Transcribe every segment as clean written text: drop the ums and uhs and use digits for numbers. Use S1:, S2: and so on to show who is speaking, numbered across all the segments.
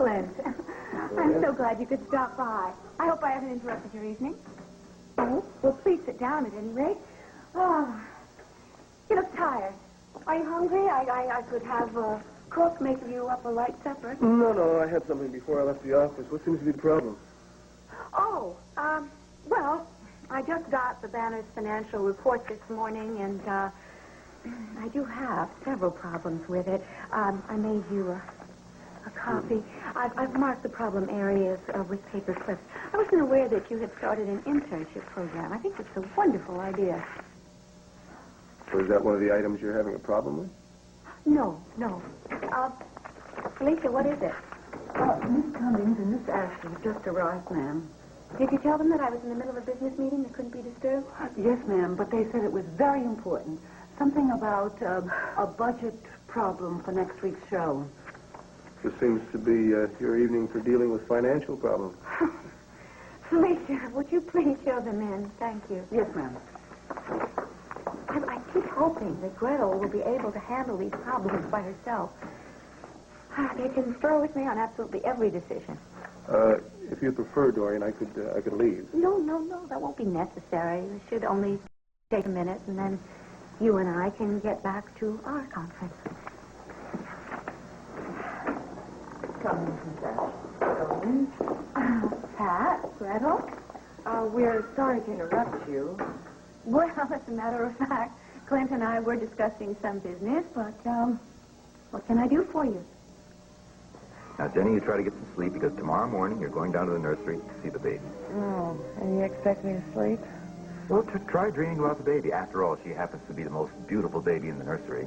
S1: Clint. I'm so glad you could stop by. I hope I haven't interrupted your evening. Oh, well, please sit down at any rate. Oh, you look tired. Are you hungry? I could have cook make you up a light supper.
S2: No, I had something before I left the office. What seems to be the problem?
S1: Oh, well, I just got the Banner's financial report this morning, and I do have several problems with it. I made you a copy. I've marked the problem areas with paper clips. I wasn't aware that you had started an internship program. I think it's a wonderful idea.
S2: So is that one of the items you're having a problem with?
S1: No. Felicia, what is it?
S3: Miss Cummings and Miss Ashley just arrived, ma'am.
S1: Did you tell them that I was in the middle of a business meeting that couldn't be disturbed?
S3: Yes, ma'am, but they said it was very important. Something about a budget problem for next week's show.
S2: This seems to be your evening for dealing with financial problems.
S1: Felicia, would you please show them in? Thank you.
S3: Yes, ma'am.
S1: I keep hoping that Gretel will be able to handle these problems by herself. They can confer with me on absolutely every decision.
S2: If you prefer, Dorian, I could leave.
S1: No, that won't be necessary. It should only take a minute, and then you and I can get back to our conference.
S3: Cummings and Ashley.
S1: Pat, Gretel?
S3: We're sorry to interrupt you.
S1: Well, as a matter of fact, Clint and I were discussing some business, but, what can I do for you?
S4: Now, Jenny, you try to get some sleep because tomorrow morning you're going down to the nursery to see the baby.
S5: Oh, and you expect me to sleep?
S4: Well, try dreaming about the baby. After all, she happens to be the most beautiful baby in the nursery.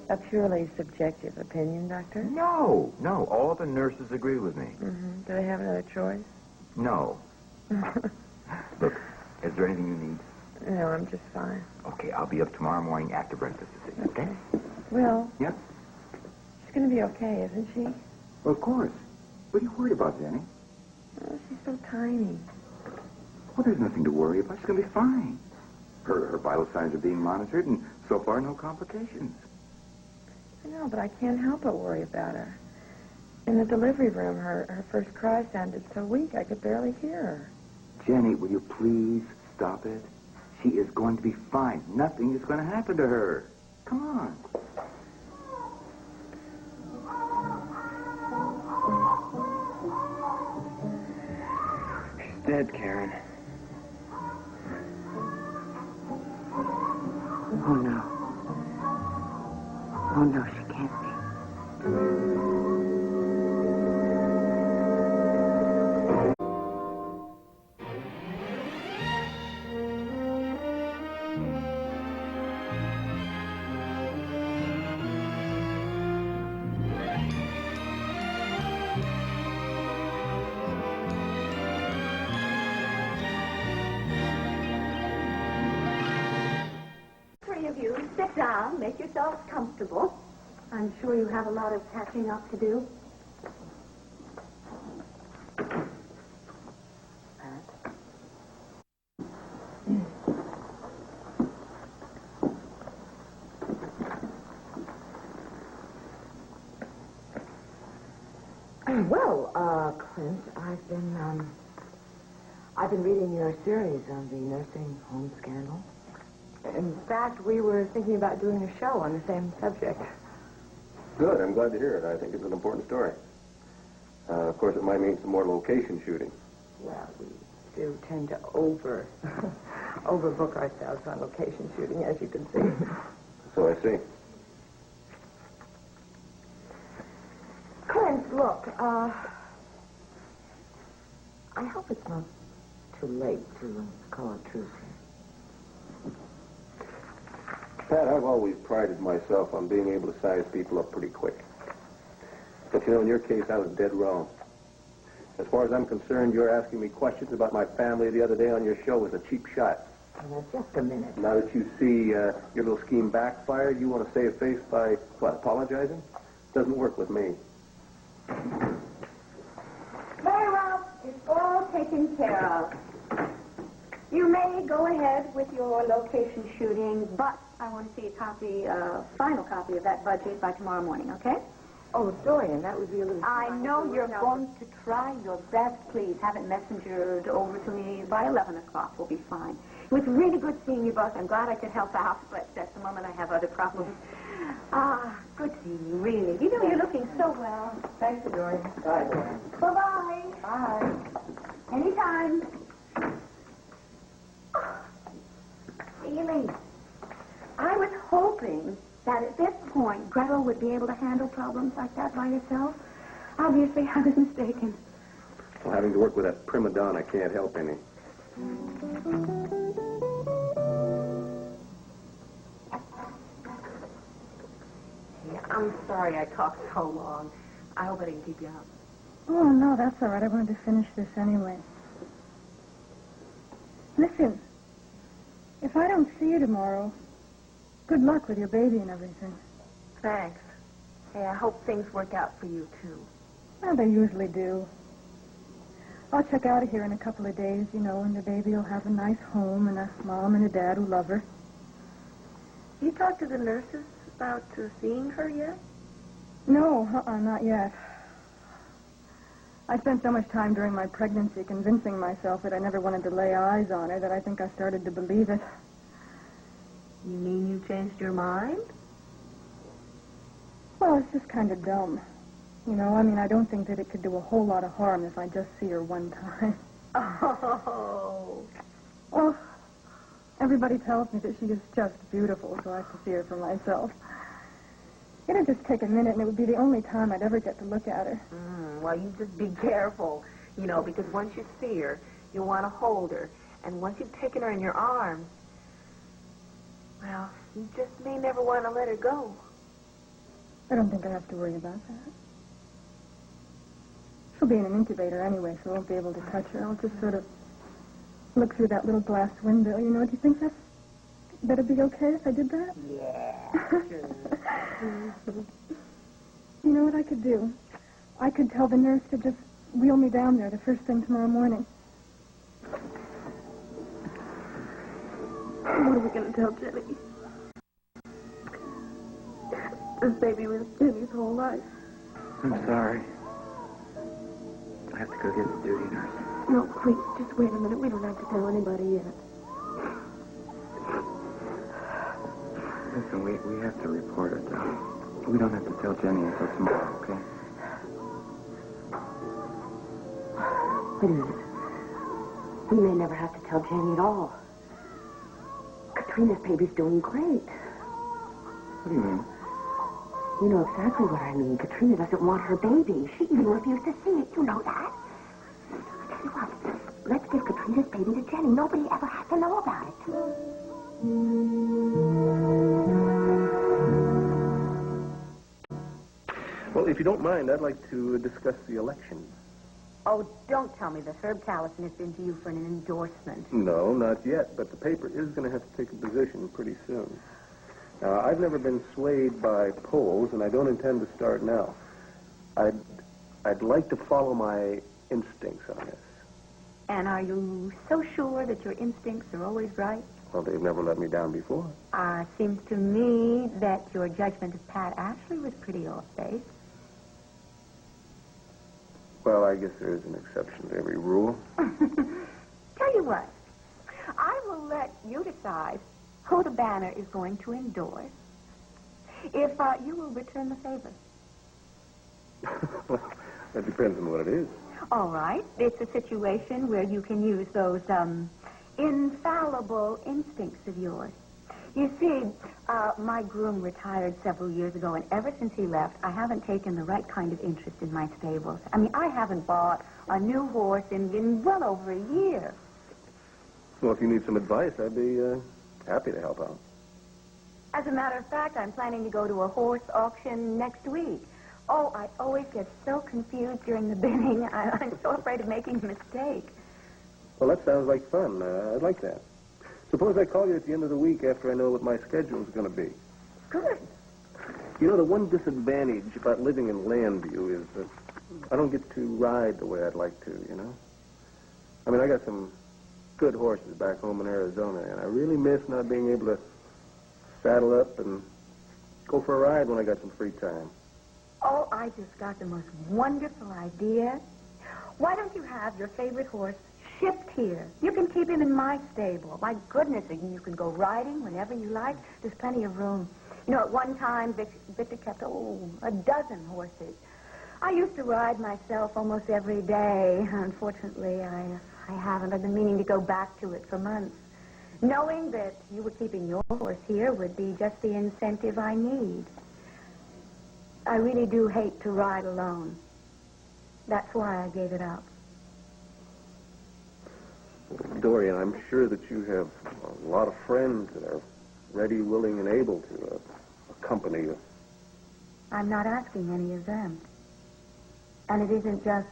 S5: A purely subjective opinion, Doctor?
S4: No. All the nurses agree with me.
S5: Mm-hmm. Do they have another choice?
S4: No. Look, is there anything you need?
S5: No, I'm just fine.
S4: Okay, I'll be up tomorrow morning after breakfast to see you.
S5: Okay. Will?
S4: Yeah?
S5: She's going to be okay, isn't she?
S4: Well, of course. What are you worried about, Jenny?
S5: Oh, she's so tiny.
S4: Well, there's nothing to worry about. She's going to be fine. Her vital signs are being monitored, and so far, no complications.
S5: I know, but I can't help but worry about her. In the delivery room, her first cry sounded so weak I could barely hear her.
S4: Jenny, will you please stop it? She is going to be fine. Nothing is going to happen to her. Come on.
S2: She's dead, Karen.
S3: Oh, no. Oh, no, she can't be.
S1: You sit down, make yourselves comfortable. I'm sure you have a lot of catching up to do.
S3: Well, Clint, I've been reading your series on the nursing home scandal.
S5: In fact, we were thinking about doing a show on the same subject.
S2: Good, I'm glad to hear it. I think it's an important story. Of course, it might mean some more location shooting.
S5: Well, we do tend to overbook ourselves on location shooting, as you can see.
S2: So I see.
S3: Clint, look, I hope it's not too late to call a truce here.
S2: Pat, I've always prided myself on being able to size people up pretty quick. But, in your case, I was dead wrong. As far as I'm concerned, you're asking me questions about my family the other day on your show was a cheap shot.
S3: Now, just a minute.
S2: Now that you see your little scheme backfired, you want to save face by, apologizing? Doesn't work with me.
S1: Very well. It's all taken care of. You may go ahead with your location shooting, but I want to see a final copy of that budget by tomorrow morning, okay?
S5: Oh, Dorian, that would be a little...
S1: I know you're going to try your best. Please have it messengered over to me by 11 o'clock. We'll be fine. It was really good seeing you both. I'm glad I could help out, but at the moment I have other problems. Good seeing you, really. You know, you're looking so well.
S5: Thank you, Dorian.
S2: Bye, Dorian.
S1: Bye-bye.
S5: Bye.
S1: Anytime. Really? I was hoping that at this point Gretel would be able to handle problems like that by herself. Obviously, I was mistaken.
S2: Well, having to work with that prima donna can't help any.
S5: I'm sorry I talked so long. I hope I didn't keep you up.
S6: Oh, no, that's all right. I wanted to finish this anyway. Listen, if I don't see you tomorrow, good luck with your baby and everything.
S5: Thanks. Hey, I hope things work out for you, too.
S6: Well, they usually do. I'll check out of here in a couple of days, you know, and the baby will have a nice home and a mom and a dad who love her.
S5: You talked to the nurses about seeing her yet?
S6: No, not yet. I spent so much time during my pregnancy convincing myself that I never wanted to lay eyes on her that I think I started to believe it.
S5: You mean you changed your mind?
S6: Well, it's just kind of dumb. You know, I mean, I don't think that it could do a whole lot of harm if I just see her one time.
S5: Oh.
S6: Well, everybody tells me that she is just beautiful, so I have to see her for myself. It'd just take a minute, and it would be the only time I'd ever get to look at her.
S5: Well, you just be careful, you know, because once you see her, you want to hold her. And once you've taken her in your arms, well, you just may never want to let her go.
S6: I don't think I have to worry about that. She'll be in an incubator anyway, so I won't be able to touch her. I'll just sort of look through that little glass window. You know, do you think that'd be okay if I did that?
S5: Yeah, sure.
S6: You know what I could do? I could tell the nurse to just wheel me down there the first thing tomorrow morning.
S5: What are we going to tell Jenny? This baby was Jenny's whole life.
S4: I'm sorry. I have to go get the duty nurse.
S5: No, please, just wait a minute. We don't have to tell anybody yet.
S4: Listen, we have to report it, though. We don't have to tell Jenny until tomorrow, okay?
S1: Wait a minute. We may never have to tell Jenny at all. Katrina's baby's doing great.
S4: What do you mean?
S1: You know exactly what I mean. Katrina doesn't want her baby. She even refused to see it. You know that. I tell you what. Let's give Katrina's baby to Jenny. Nobody ever has to know about it.
S2: Well, if you don't mind, I'd like to discuss the election.
S1: Oh, don't tell me that Herb Callison has been to you for an endorsement.
S2: No, not yet, but the paper is going to have to take a position pretty soon. Now, I've never been swayed by polls, and I don't intend to start now. I'd like to follow my instincts on this.
S1: And are you so sure that your instincts are always right?
S2: Well, they've never let me down before.
S1: Seems to me that your judgment of Pat Ashley was pretty off base.
S2: Well, I guess there is an exception to every rule.
S1: Tell you what, I will let you decide who the banner is going to endorse if you will return the favor.
S2: Well, that depends on what it is.
S1: All right. It's a situation where you can use those infallible instincts of yours. You see, my groom retired several years ago, and ever since he left, I haven't taken the right kind of interest in my stables. I mean, I haven't bought a new horse in well over a year.
S2: Well, if you need some advice, I'd be happy to help out.
S1: As a matter of fact, I'm planning to go to a horse auction next week. Oh, I always get so confused during the bidding. I'm so afraid of making a mistake.
S2: Well, that sounds like fun. I'd like that. Suppose I call you at the end of the week after I know what my schedule's going to be.
S1: Good.
S2: You know, the one disadvantage about living in Landview is that I don't get to ride the way I'd like to, you know? I mean, I got some good horses back home in Arizona, and I really miss not being able to saddle up and go for a ride when I got some free time.
S1: Oh, I just got the most wonderful idea. Why don't you have your favorite horse shipped here? You can keep him in my stable. My goodness, you can go riding whenever you like. There's plenty of room. You know, at one time, Victor kept, a dozen horses. I used to ride myself almost every day. Unfortunately, I haven't. I've been meaning to go back to it for months. Knowing that you were keeping your horse here would be just the incentive I need. I really do hate to ride alone. That's why I gave it up.
S2: Dorian, I'm sure that you have a lot of friends that are ready, willing, and able to accompany you.
S1: I'm not asking any of them. And it isn't just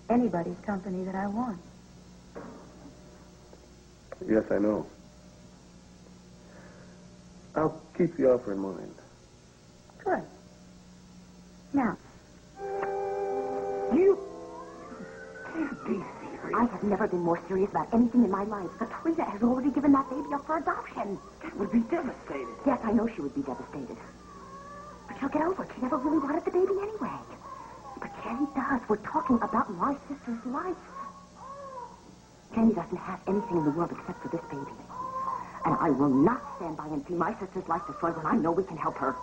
S1: anybody's company that I want.
S2: Yes, I know. I'll keep the offer in mind.
S1: Good. Now,
S3: You can't be serious.
S7: I have never been more serious about anything in my life. Katrina has already given that baby up for adoption.
S3: That would be devastating.
S7: Yes, I know she would be devastated. But she'll get over it. She never really wanted the baby anyway. But Jenny does. We're talking about my sister's life. Jenny doesn't have anything in the world except for this baby. And I will not stand by and see my sister's life destroyed when I know we can help her.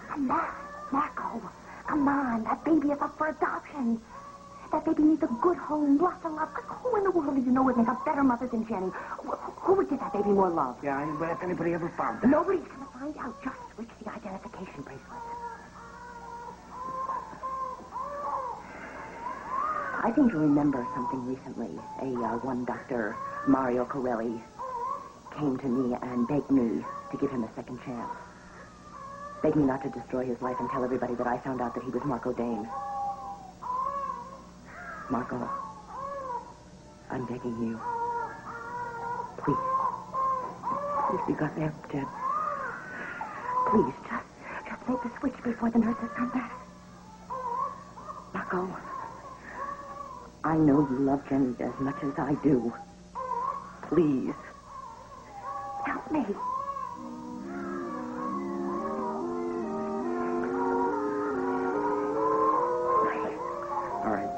S7: Come on, Marco. Come on. That baby is up for adoption. That baby needs a good home, lots of love. Who in the world do you know would make a better mother than Jenny? Who would give that baby more love?
S3: Yeah, I wonder if anybody ever found that.
S7: Nobody's going to find out. Just switch the identification bracelet. I seem to remember something recently. One Dr. Mario Corelli came to me and begged me to give him a second chance. Begged me not to destroy his life and tell everybody that I found out that he was Marco Dane. Marco, I'm begging you. Please. Please, because they're dead. Please, just make the switch before the nurses come back. Marco, I know you love Jenny as much as I do. Please, help me.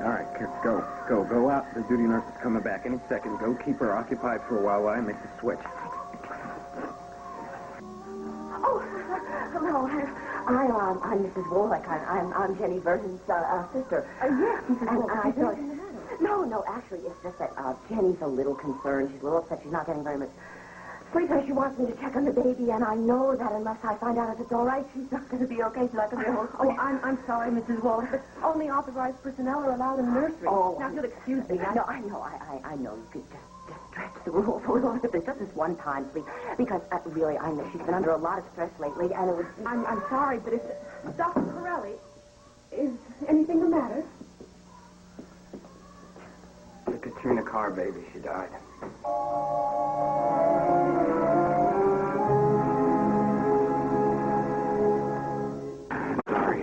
S4: All right, kids, go. Go out. The duty nurse is coming back any second. Go keep her occupied for a while I make the switch.
S7: Oh, hello. I'm Mrs. Warlick. I'm Jenny Vernon's sister.
S3: Yes, Mrs.
S7: And
S3: Walker.
S7: I thought... No, actually, it's just that Jenny's a little concerned. She's a little upset. She's not getting very much sleep, and she wants me to check on the baby, and I know that unless I find out if it's all right, she's not going to be okay. She's not going to be able to...
S3: Oh, I'm sorry, Mrs. Wallace, but only authorized personnel are allowed in the nursery.
S7: Oh.
S3: Now, if you'll excuse me.
S7: No, I know. You could just stretch the rules a little bit. There's just this one time, please. Because, really, I know she's been under a lot of stress lately, and it would...
S3: I'm sorry, but if... Dr. Corelli, is anything the matter?
S4: The Katrina Carr baby, she died. Sorry.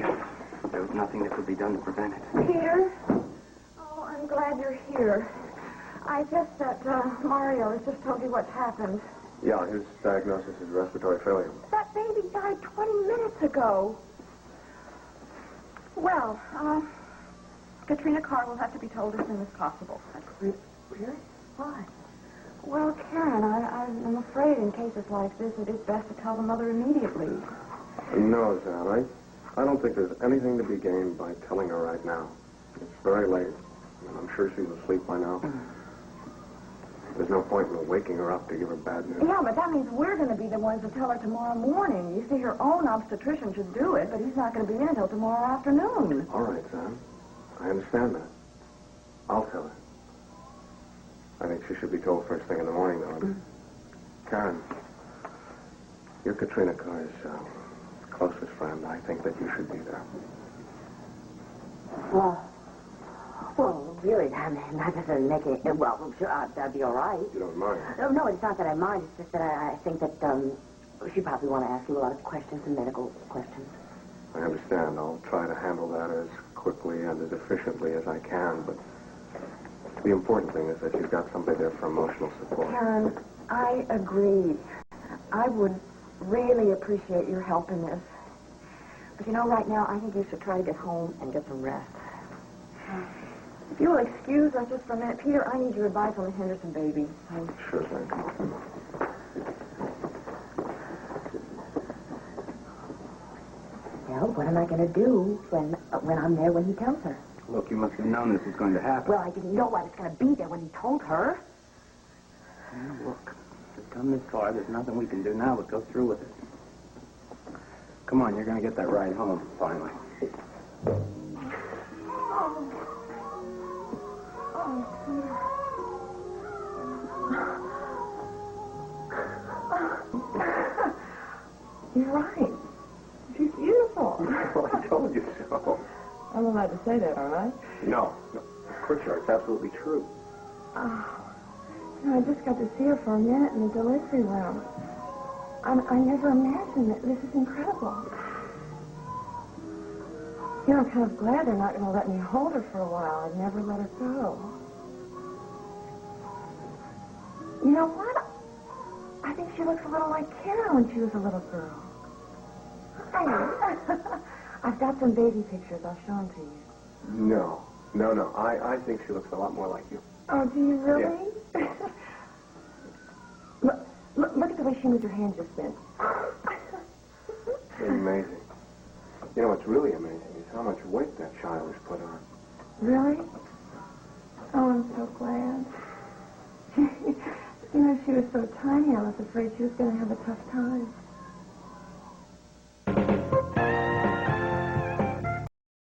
S4: There was nothing that could be done to prevent it.
S1: Peter? Oh, I'm glad you're here. I guess that Mario has just told you what's happened.
S2: Yeah, his diagnosis is respiratory failure.
S1: That baby died 20 minutes ago. Well, Katrina Carr will have to be told as soon as possible.
S7: Really?
S1: Why? Well, Karen, I'm afraid in cases like this, it is best to tell the mother immediately.
S2: No, Sam, I don't think there's anything to be gained by telling her right now. It's very late, and I'm sure she's asleep by now. There's no point in waking her up to give her bad news.
S6: Yeah, but that means we're going to be the ones to tell her tomorrow morning. You see, her own obstetrician should do it, but he's not going to be in until tomorrow afternoon.
S2: All right, Sam. I understand that. I'll tell her. I think she should be told first thing in the morning, though. Karen, you're Katrina Carr's closest friend. I think that you should be there.
S7: Well, really, that doesn't make it... Well, sure, that'd be all right.
S2: You don't mind?
S7: No, it's not that I mind. It's just that I think that she probably want to ask you a lot of questions, some medical questions.
S2: I understand. I'll try to handle that as quickly and as efficiently as I can, but the important thing is that you've got somebody there for emotional support.
S6: Karen, I agree. I would really appreciate your help in this.
S7: But you know, right now, I think you should try to get home and get some rest.
S6: If you will excuse us just for a minute, Peter, I need your advice on the Henderson baby.
S2: Sure thing.
S7: Well, what am I going to do when I'm there when he tells her?
S8: Look, you must have known this was going to happen.
S7: Well, I didn't know I was going to be there when he told her.
S8: Now, look, we've come this far. There's nothing we can do now but go through with it. Come on, you're going to get that ride home, finally.
S6: You're right. She's beautiful.
S2: Well, I told you so.
S6: I'm allowed to say that, aren't I?
S2: No. Of course you are. It's absolutely true.
S6: You know, I just got to see her for a minute in the delivery room. I never imagined that. This is incredible. You know, I'm kind of glad they're not going to let me hold her for a while. I'd never let her go. You know what? I think she looks a little like Kara when she was a little girl. Hi. I've got some baby pictures. I'll show them to you.
S2: No. I think she looks a lot more like you.
S6: Oh, do you really?
S2: Yeah.
S6: Look at the way she moved her hand just then.
S2: Amazing. You know, what's really amazing is how much weight that child has put on.
S6: Really? Oh, I'm so glad. You know, she was so tiny, I was afraid she was going to have a tough time.